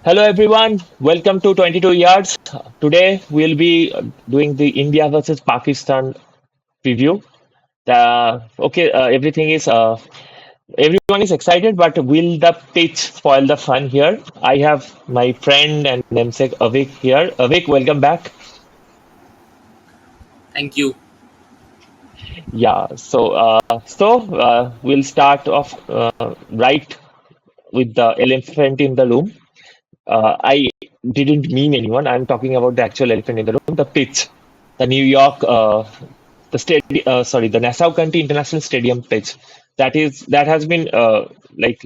Hello everyone, welcome to 22 Yards. Today we'll be doing the India versus Pakistan preview. Everything is everyone is excited, but will the pitch spoil the fun here? I have my friend and namesake Avik here. Avik, welcome back. Thank you. We'll start off right with the elephant in the room. I didn't mean anyone. I'm talking about the actual elephant in the room, the pitch, the New York, the Nassau County International Stadium pitch. That has been like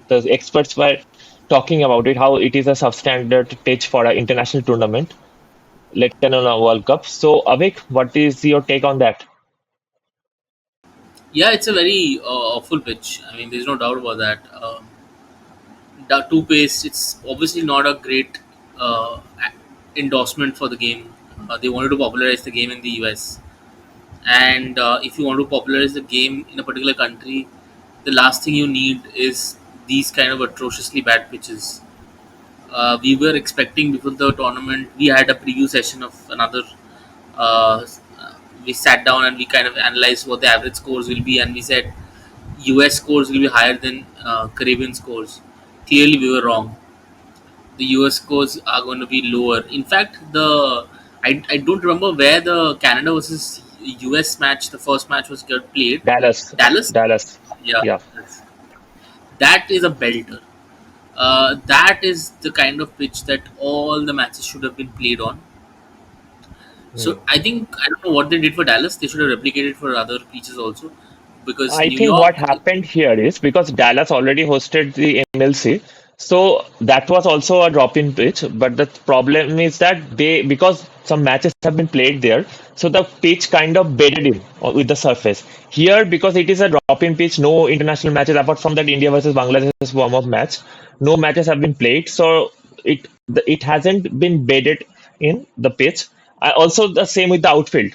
the experts were talking about it, how it is a substandard pitch for an international tournament, let alone a World Cup. So, Avik, what is your take on that? Yeah, it's a very awful pitch. I mean, there's no doubt about that. The two pace, it's obviously not a great endorsement for the game. They wanted to popularize the game in the US. And if you want to popularize the game in a particular country, the last thing you need is these kind of atrociously bad pitches. We were expecting before the tournament, we had a preview session of another. Uh, we sat down and we kind of analyzed what the average scores will be, and we said US scores will be higher than Caribbean scores. Clearly, we were wrong. The US scores are going to be lower. In fact, I don't remember where the Canada versus US match, the first match was get played. Dallas, Dallas? Dallas, Yeah. yeah, That is a belter. That is the kind of pitch that all the matches should have been played on. hmm. So I don't know what they did for Dallas. They should have replicated for other pitches also, because I New think York. what happened here is because Dallas already hosted the MLC, so that was also a drop-in pitch. But the problem is that because some matches have been played there, so the pitch kind of bedded in with the surface. Here, because it is a drop-in pitch, no international matches apart from that India versus Bangladesh warm-up match, no matches have been played, so it hasn't been bedded in the pitch. Also, the same with the outfield.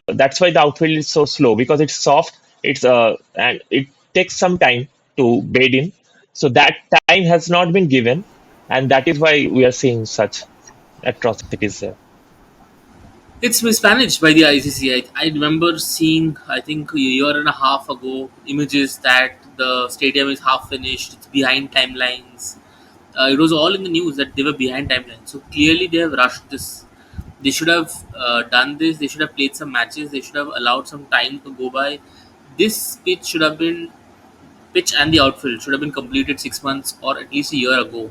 That's why the outfield is so slow because it's soft. And it takes some time to bed in. So that time has not been given, and that is why we are seeing such atrocities there. It's mismanaged by the ICC. I remember seeing, I think a year and a half ago, images that the stadium is half finished, it's behind timelines. It was all in the news that they were behind timelines. So clearly they have rushed this. They should have done this. They should have played some matches. They should have allowed some time to go by. This pitch and the outfield should have been completed 6 months or at least a year ago,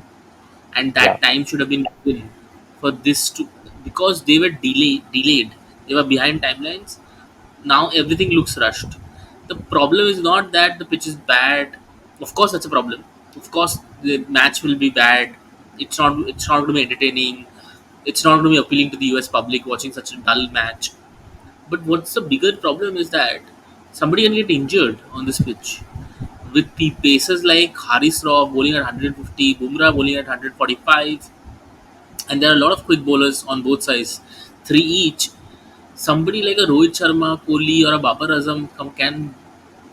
and Yeah, that time should have been given for this to, because they were delayed, they were behind timelines. Now everything looks rushed. The problem is not that the pitch is bad. Of course that's a problem. Of course the match will be bad. It's not going to be entertaining. It's not going to be appealing to the US public watching such a dull match. But what's the bigger problem is that somebody can get injured on this pitch with pacers like Haris Raw bowling at 150, Bumrah bowling at 145, and there are a lot of quick bowlers on both sides, three each. Somebody like a Rohit Sharma, Kohli, or a Babar Azam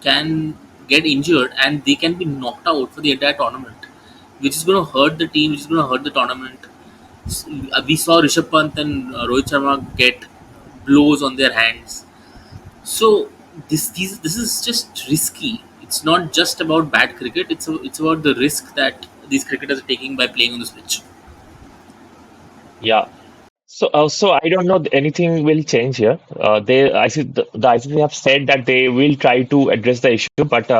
can get injured and they can be knocked out for the entire tournament, which is going to hurt the team, which is going to hurt the tournament. We saw Rishabh Pant and Rohit Sharma get blows on their hands. So this is just risky. It's not just about bad cricket. It's about the risk that these cricketers are taking by playing on this pitch. yeah. So I don't know anything will change here. I see the ICC have said that they will try to address the issue, but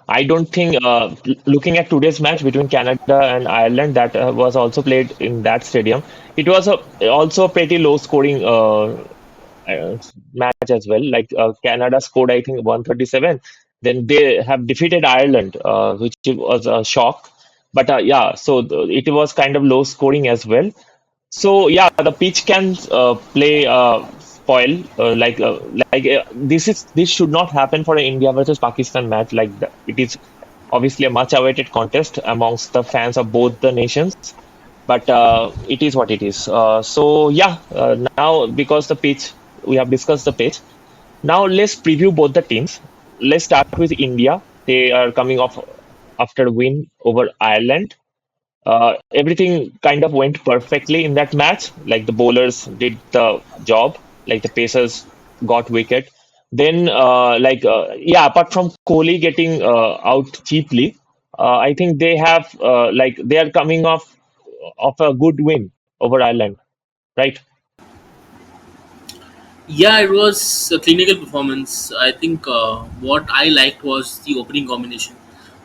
I don't think. Looking at today's match between Canada and Ireland, that was also played in that stadium. It was also a pretty low scoring match as well. Like Canada scored, I think 137. Then they have defeated Ireland, which was a shock. But it was kind of low scoring as well. So yeah, the pitch can play spoil this should not happen for an India versus Pakistan match. It is obviously a much awaited contest amongst the fans of both the nations, but it is what it is. Now because the pitch we have discussed the pitch. Now let's preview both the teams. Let's start with India. They are coming off after a win over Ireland. Everything kind of went perfectly in that match. Like the bowlers did the job, like the pacers got wicket. Then, yeah, apart from Kohli getting out cheaply, I think they have they are coming off a good win over Ireland, right? Yeah, it was a clinical performance. I think what I liked was the opening combination.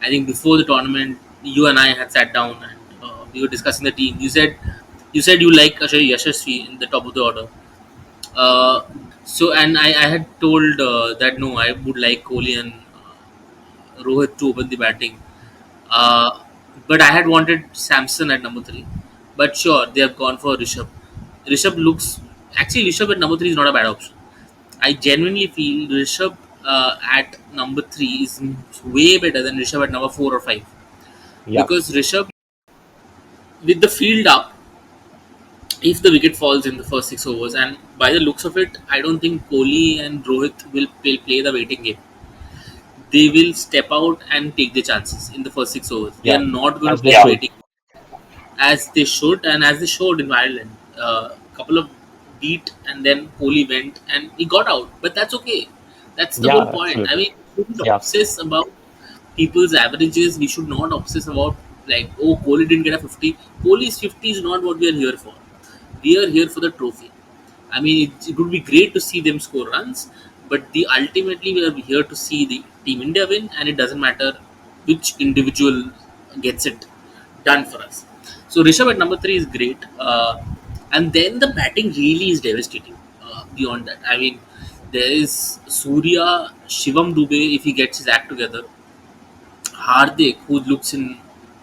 I think before the tournament, you and I had sat down and we were discussing the team. You said you like Yashasvi in the top of the order. Uh, I had told that no, I would like Kohli and Rohit to open the batting. Uh, but I had wanted Samson at number three. But sure, they have gone for Rishabh. Rishabh at number three is not a bad option. I genuinely feel Rishabh at number three is way better than Rishabh at number four or five, Yeah, because Rishabh, with the field up, if the wicket falls in the first 6 overs, and by the looks of it, I don't think Kohli and Rohit will play the waiting game. They will step out and take the chances in the first 6 overs. They are yeah, not going to as they play the should. waiting as they should, and as they showed in Ireland. Couple of beat, and then Kohli went and he got out, but that's okay. That's the whole Yeah, point. I absolutely. mean, we shouldn't Yeah, obsess about people's averages. We should not obsess about, like, oh, Kohli didn't get a 50. Kohli's 50 is not what we are here for. We are here for the trophy. I mean, it would be great to see them score runs, but the ultimately we are here to see the Team India win, and it doesn't matter which individual gets it done for us. So Rishabh at number three is great, and then the batting really is devastating. Beyond that, I mean, there is Surya, Shivam Dubey if he gets his act together, Hardik who looks in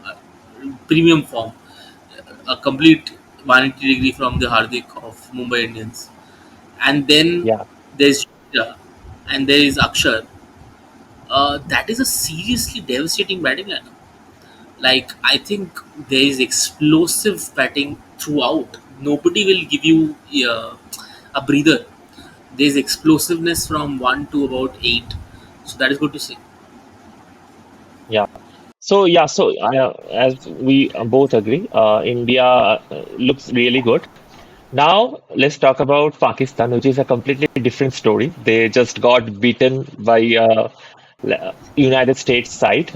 uh, premium form, a complete 180 degree from the Hardik of Mumbai Indians, and then yeah, there's Shah, and there is Akshar. That is a seriously devastating batting lineup. Like, I think there is explosive batting throughout. Nobody will give you a breather. There's explosiveness from one to about eight, so that is good to see. yeah. So as we both agree, India looks really good. Now let's talk about Pakistan, which is a completely different story. They just got beaten by United States side,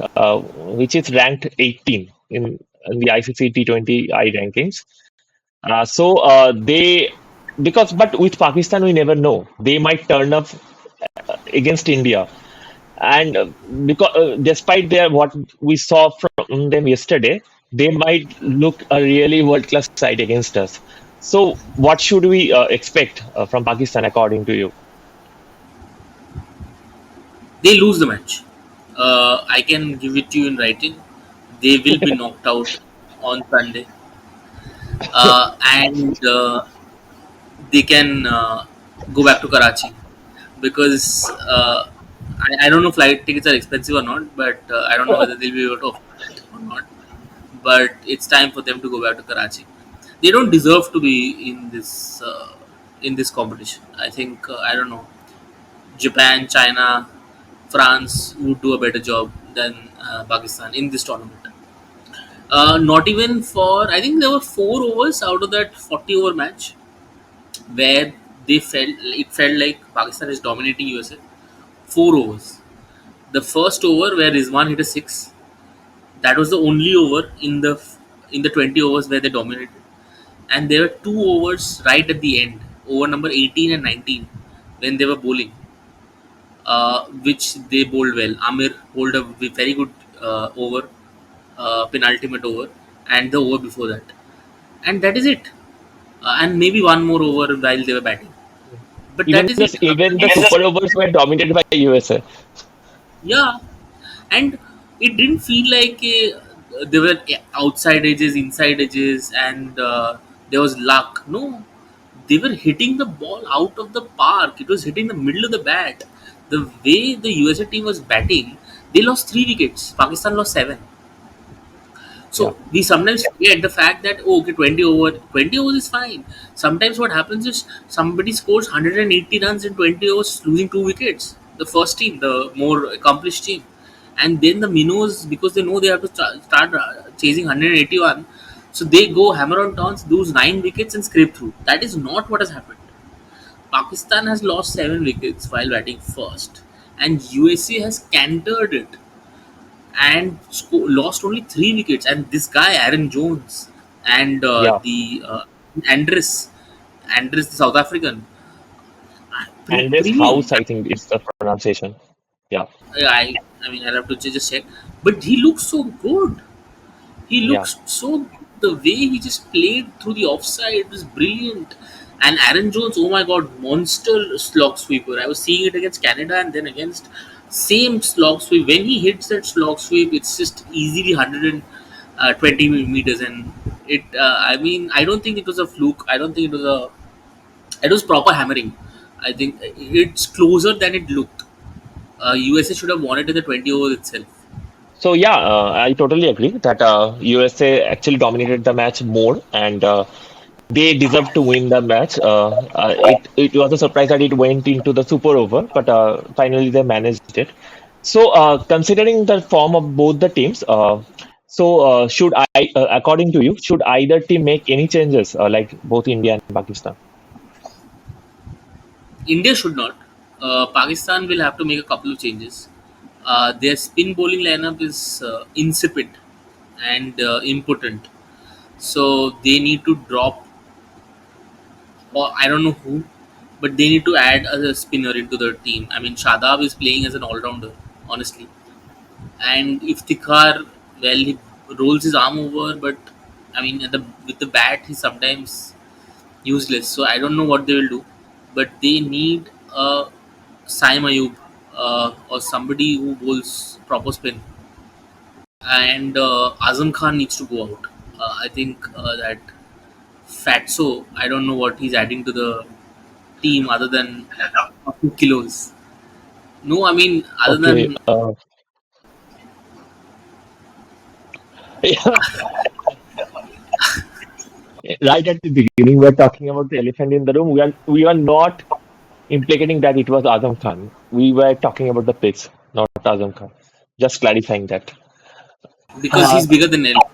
which is ranked 18 in the ICC T20 I rankings. They because but with Pakistan we never know. They might turn up against India, and because despite their what we saw from them yesterday, they might look a really world class side against us. So what should we expect from Pakistan according to you? They lose the match. I can give it to you in writing. They will be knocked out on Sunday, and they can go back to Karachi, because I don't know flight tickets are expensive or not, but I don't know whether they'll be able to afford it or not. But it's time for them to go back to Karachi. They don't deserve to be in this competition. I think I don't know, Japan, China, France would do a better job than Pakistan in this tournament. Not even for, I think there were 4 overs out of that 40 over match where it felt like Pakistan is dominating USA. 4 overs. The first over where Rizwan hit a six, that was the only over in the 20 overs where they dominated. And there were 2 overs right at the end, over number 18 and 19, when they were bowling, which they bowled well. Amir bowled a very good over, penultimate over, and the over before that. And that is it. And maybe one more over while they were batting. But that is it. Even the super overs were dominated by USA. Yeah, and it didn't feel like there were outside edges, inside edges, and there was luck. No, they were hitting the ball out of the park. It was hitting the middle of the bat. The way the USA team was batting, they lost 3 wickets. Pakistan lost seven. Yeah, So we sometimes forget the fact that, oh, okay, 20 overs is fine. Sometimes what happens is somebody scores 180 runs in 20 overs, losing 2 wickets. The first team, the more accomplished team, And then the minnows, because they know they have to start chasing 181, so they go hammer on tons, lose 9 wickets and scrape through. That is not what has happened. Pakistan has lost 7 wickets while batting first, and USA has cantered it and lost only 3 wickets. And this guy Aaron Jones and Yeah, the Andres, Andres the South African, and this brilliant. house, I think, is the pronunciation. Yeah, I mean, I'll have to just check, but he looks so good. He yeah, looks so, the way he just played through the offside was brilliant. And Aaron Jones, oh my god, monster slog sweeper. I was seeing it against Canada and then against same slog sweep. When he hits that slog sweep, it's just easily 120 meters, and it. I mean, I don't think it was a fluke. I don't think it was a. It was proper hammering. I think it's closer than it looked. USA should have won it in the 20 overs itself. So yeah, I totally agree that USA actually dominated the match more, and they deserved to win the match. It was a surprise that it went into the super over, but finally they managed it. So considering the form of both the teams, should according to you, should either team make any changes, like both India and Pakistan? India should not. Pakistan will have to make a couple of changes. Their spin bowling lineup is insipid and impotent. So they need to drop, or I don't know who, but they need to add a spinner into their team. I mean, Shadab is playing as an all rounder, honestly. And if Tikhar, well, he rolls his arm over, but I mean, with the bat, he's sometimes useless. So I don't know what they will do, but they need a Saim Ayub or somebody who bowls proper spin. And Azam Khan needs to go out. I think that Fatso, I don't know what he's adding to the team other than a few kilos. No, I mean, other Okay. than Right at the beginning, we are talking about the elephant in the room. We are not implicating that it was Azam Khan. We were talking about the pitch, not Azam Khan. Just clarifying that. because Uh, he's bigger than elephant,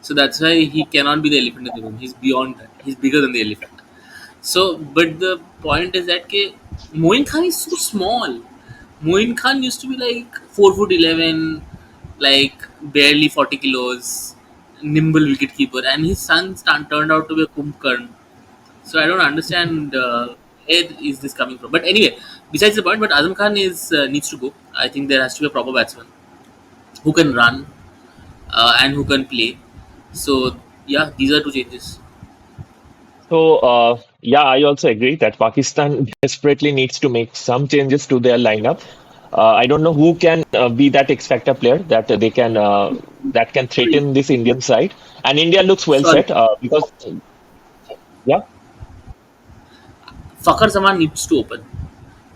so that's why he cannot be the elephant in the room. He's beyond that. He's bigger than the elephant. So, but the point is that Moin Khan is so small. Moin Khan used to be like 4 foot 11, like barely 40 kilos, nimble wicketkeeper, and his son turned out to be a Kumbhkarn. So I don't understand where is this coming from. But anyway, besides the point, but Azam Khan is needs to go. I think there has to be a proper batsman who can run and who can play. So yeah, these are two changes. yeah, I also agree that Pakistan desperately needs to make some changes to their lineup. I don't know who can be that X factor player that they can that can Sorry, threaten this Indian side. And India looks well sorry. set because yeah, Fakhar Zaman needs to open.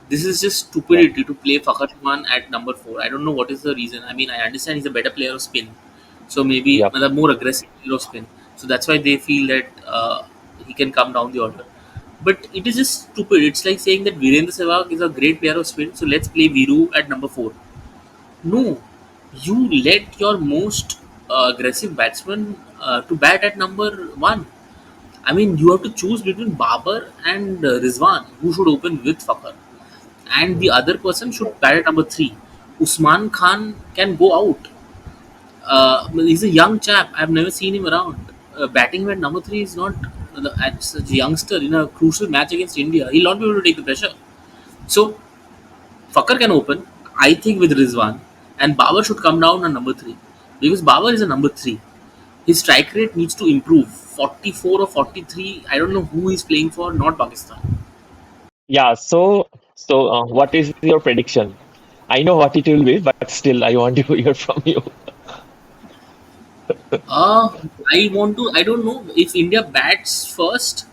This is just yeah, stupidity to play Fakhar Zaman at number 4. I don't know what is the reason. I mean, I understand he's a better player of spin, so maybe yeah. a more aggressive player of spin. So that's why they feel that he can come down the order. But it is just stupid. It's like saying that Virendra Sehwag is a great player of spin, so let's play Viru at number 4. No, you let your most aggressive batsman to bat at number 1. I mean, you have to choose between Babar and Rizwan, who should open with Fakhar, and the other person should bat at number 3. Usman Khan can go out. He's a young chap. I've never seen him around. Batting at number 3 is not at such a youngster in a crucial match against India. He'll not be able to take the pressure. So Fakhar can open, I think, with Rizwan, and Babar should come down on number 3 because Babar is a number 3. His strike rate needs to improve. 44 or 43. I don't know who he's playing for. Not Pakistan. Yeah, what is your prediction? I know what it will be, but still, I want to hear from you. Uh, I want to. I don't know if India bats first,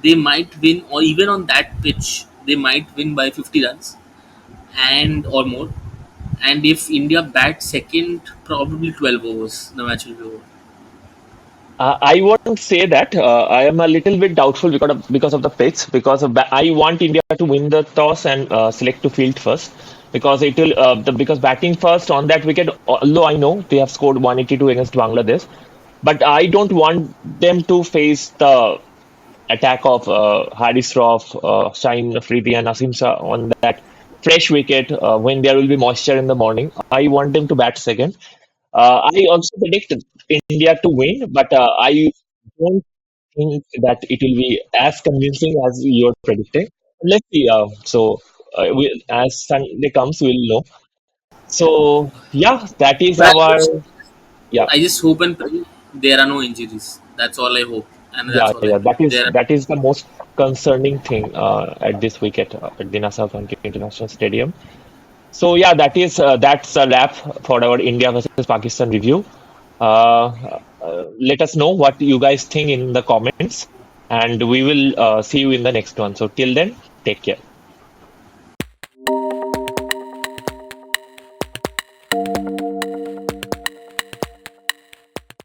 they might win, or even on that pitch, they might win by 50 runs and or more. And if India bats second, probably 12 overs, the match will be over. I won't say that. I am a little bit doubtful because of the pitch. I want India to win the toss and select to field first. because it will because batting first on that wicket. Although I know they have scored 182 against Bangladesh, but I don't want them to face the attack of Haris Rauf, Shaheen Afridi, and Asim Shah on that fresh wicket when there will be moisture in the morning. I want them to bat second. I also predict India to win, but I don't think that it will be as convincing as you're predicting. Let's see. As Sunday comes, we'll know. So yeah, that is But our yeah. I just hope and pray there are no injuries. That's all I hope, and Yeah, that's all I yeah, pray. There are that is the most concerning thing at this wicket at the Nassau International Stadium. So yeah, that's a wrap for our India versus Pakistan review. Let us know what you guys think in the comments, and we will see you in the next one. So till then, take care.